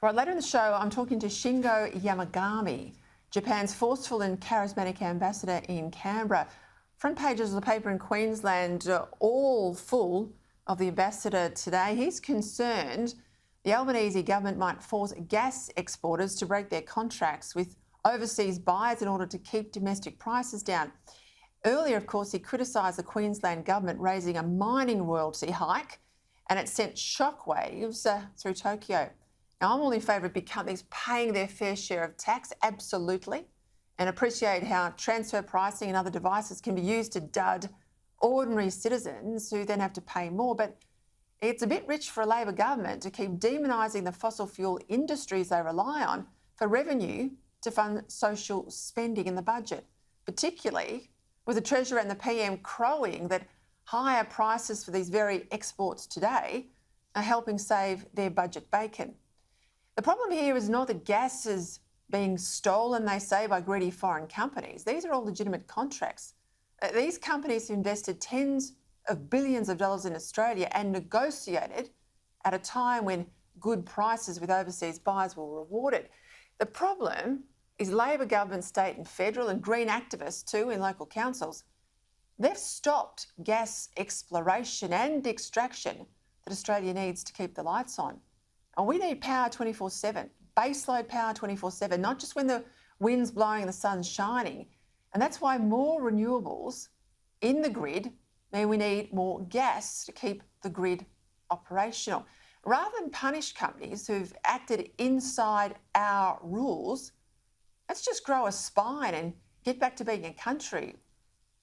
Right, later in the show, I'm talking to Shingo Yamagami, Japan's forceful and charismatic ambassador in Canberra. Front pages of the paper in Queensland are all full of the ambassador today. He's concerned the Albanese government might force gas exporters to break their contracts with overseas buyers in order to keep domestic prices down. Earlier, of course, he criticised the Queensland government raising a mining royalty hike, and it sent shockwaves through Tokyo. Now, I'm all in favour of big companies paying their fair share of tax, absolutely, and appreciate how transfer pricing and other devices can be used to dud ordinary citizens who then have to pay more. But it's a bit rich for a Labor government to keep demonising the fossil fuel industries they rely on for revenue to fund social spending in the budget, particularly with the Treasurer and the PM crowing that higher prices for these very exports today are helping save their budget bacon. The problem here is not that gas is being stolen, they say, by greedy foreign companies. These are all legitimate contracts. These companies invested tens of billions of dollars in Australia and negotiated at a time when good prices with overseas buyers were rewarded. The problem is Labor government, state and federal, and green activists too in local councils, they've stopped gas exploration and extraction that Australia needs to keep the lights on. And we need power 24/7, baseload power 24/7, not just when the wind's blowing and the sun's shining. And that's why more renewables in the grid mean we need more gas to keep the grid operational. Rather than punish companies who've acted inside our rules, let's just grow a spine and get back to being a country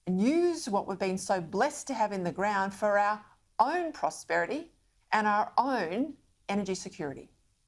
and use what we've been so blessed to have in the ground for our own prosperity and our own energy security.